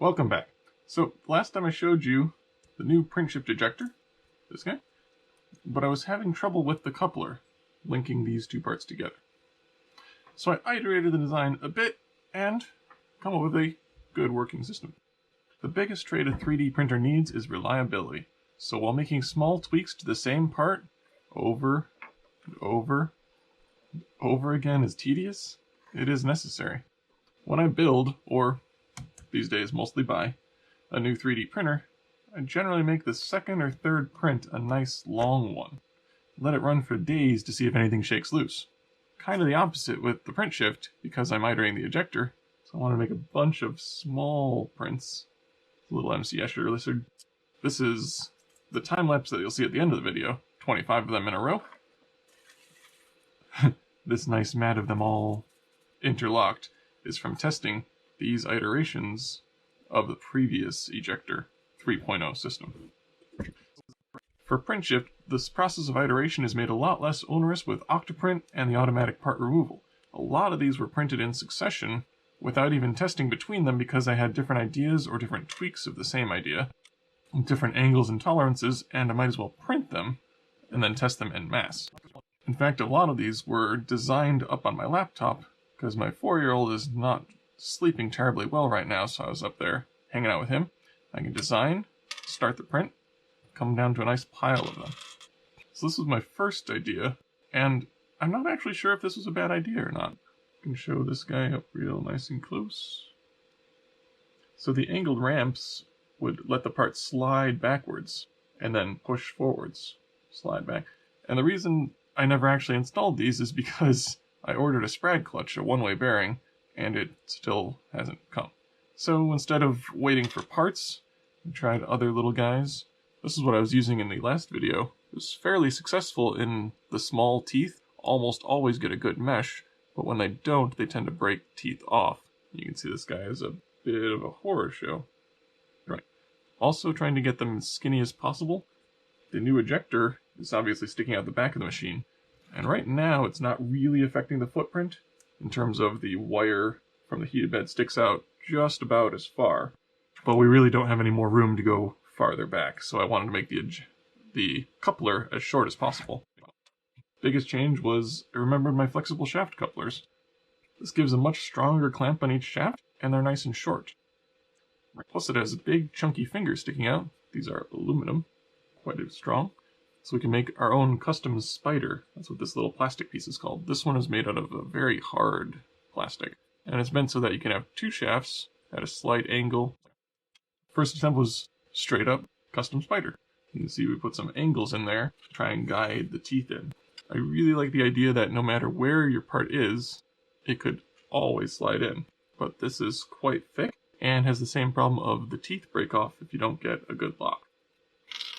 Welcome back. So last time I showed you the new PrintShift ejector, this guy, but I was having trouble with the coupler, linking these two parts together. So I iterated the design a bit and come up with a good working system. The biggest trait a 3D printer needs is reliability. So while making small tweaks to the same part over and over again is tedious, it is necessary. When I build, or these days mostly buy, a new 3D printer, I generally make the second or third print a nice long one. Let it run for days to see if anything shakes loose. Kind of the opposite with the PrintShift, because I'm iterating the ejector, so I want to make a bunch of small prints. Little MC Escher lizard. This is the time lapse that you'll see at the end of the video, 25 of them in a row. This nice mat of them all interlocked is from testing these iterations of the previous ejector 3.0 system. For PrintShift, this process of iteration is made a lot less onerous with Octoprint and the automatic part removal. A lot of these were printed in succession without even testing between them because I had different ideas or different tweaks of the same idea, different angles and tolerances, and I might as well print them and then test them en masse. In fact, a lot of these were designed up on my laptop because my 4-year-old is not sleeping terribly well right now, so I was up there hanging out with him. I can design, start the print, come down to a nice pile of them. So this was my first idea, and I'm not actually sure if this was a bad idea or not. I can show this guy up real nice and close. So the angled ramps would let the part slide backwards and then push forwards, slide back. And the reason I never actually installed these is because I ordered a Sprag clutch, a one-way bearing, and it still hasn't come. So instead of waiting for parts, I tried other little guys. This is what I was using in the last video. It was fairly successful in the small teeth, almost always get a good mesh, but when they don't, they tend to break teeth off. You can see this guy is a bit of a horror show. Right. Also trying to get them as skinny as possible. The new ejector is obviously sticking out the back of the machine, and right now it's not really affecting the footprint in terms of the wire from the heated bed sticks out just about as far, but we really don't have any more room to go farther back, so I wanted to make the coupler as short as possible. Biggest change was I remembered my flexible shaft couplers. This gives a much stronger clamp on each shaft, and they're nice and short. Plus it has big chunky fingers sticking out. These are aluminum, quite strong. So we can make our own custom spider. That's what this little plastic piece is called. This one is made out of a very hard plastic, and it's meant so that you can have two shafts at a slight angle. First attempt was straight up custom spider. You can see we put some angles in there to try and guide the teeth in. I really like the idea that no matter where your part is, it could always slide in. But this is quite thick and has the same problem of the teeth break off if you don't get a good lock.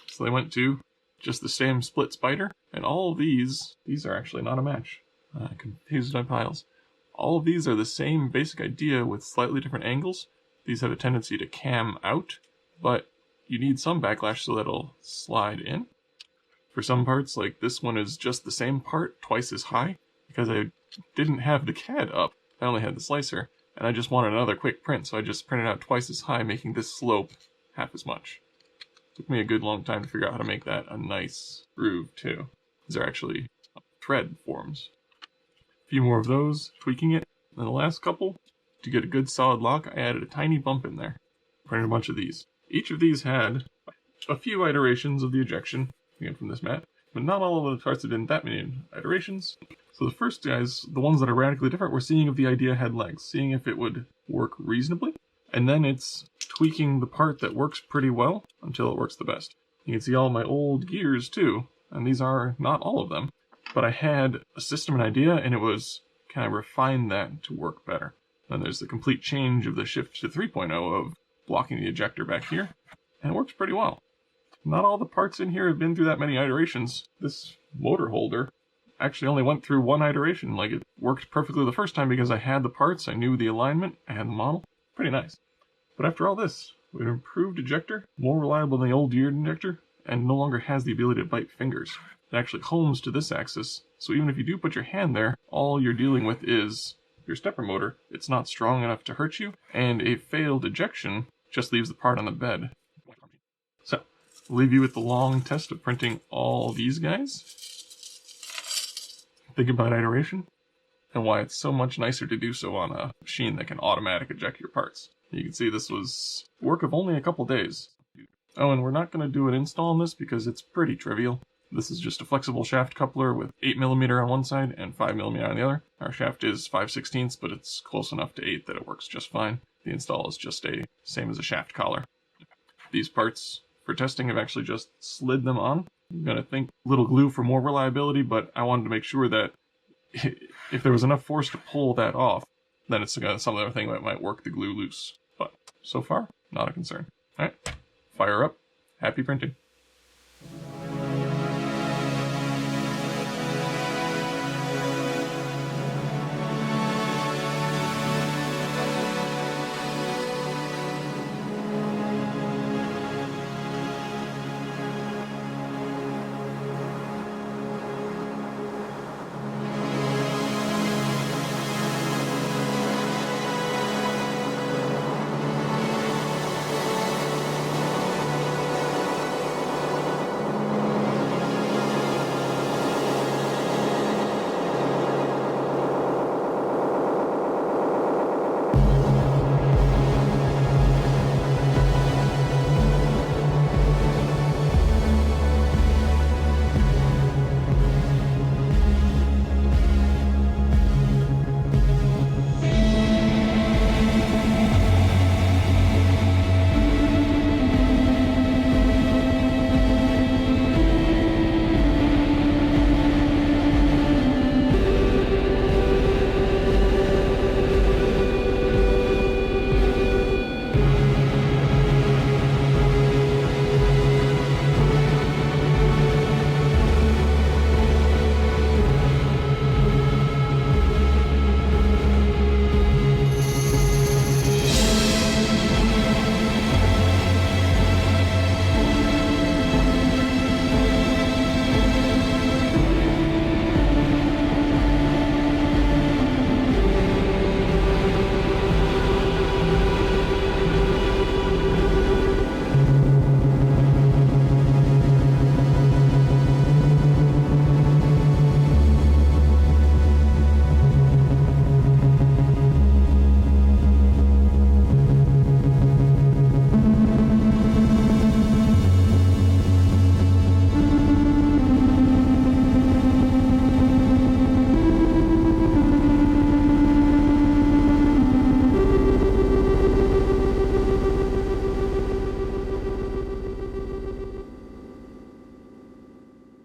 So they went to just the same split spider, and all of these are actually not a match. I confused my piles. All of these are the same basic idea with slightly different angles. These have a tendency to cam out, but you need some backlash so that it'll slide in. For some parts, like this one is just the same part, twice as high, because I didn't have the CAD up. I only had the slicer, and I just wanted another quick print, so I just printed out twice as high, making this slope half as much. Took me a good long time to figure out how to make that a nice groove, too. These are actually thread forms. A few more of those, tweaking it. And the last couple, to get a good solid lock, I added a tiny bump in there. Printed a bunch of these. Each of these had a few iterations of the ejection, again from this mat, but not all of the parts had been that many iterations. So the first guys, the ones that are radically different, were seeing if the idea had legs, seeing if it would work reasonably, and then it's tweaking the part that works pretty well until it works the best. You can see all my old gears too, and these are not all of them, but I had a system and idea, and it was kind of refine that to work better. Then there's the complete change of the shift to 3.0 of blocking the ejector back here, and it works pretty well. Not all the parts in here have been through that many iterations. This motor holder actually only went through one iteration. Like, it worked perfectly the first time because I had the parts, I knew the alignment, I had the model. Pretty nice. But after all this, we have an improved ejector, more reliable than the old geared ejector, and no longer has the ability to bite fingers. It actually homes to this axis, so even if you do put your hand there, all you're dealing with is your stepper motor. It's not strong enough to hurt you, and a failed ejection just leaves the part on the bed. So, I'll leave you with the long test of printing all these guys. Think about iteration, and why it's so much nicer to do so on a machine that can automatic eject your parts. You can see this was work of only a couple days. Oh, and we're not going to do an install on this because it's pretty trivial. This is just a flexible shaft coupler with 8mm on one side and 5mm on the other. Our shaft is 5/16, but it's close enough to 8 that it works just fine. The install is just same as a shaft collar. These parts for testing have actually just slid them on. I'm going to think little glue for more reliability, but I wanted to make sure that if there was enough force to pull that off, then it's some other thing that might work the glue loose. But so far, not a concern. Alright, fire up. Happy printing.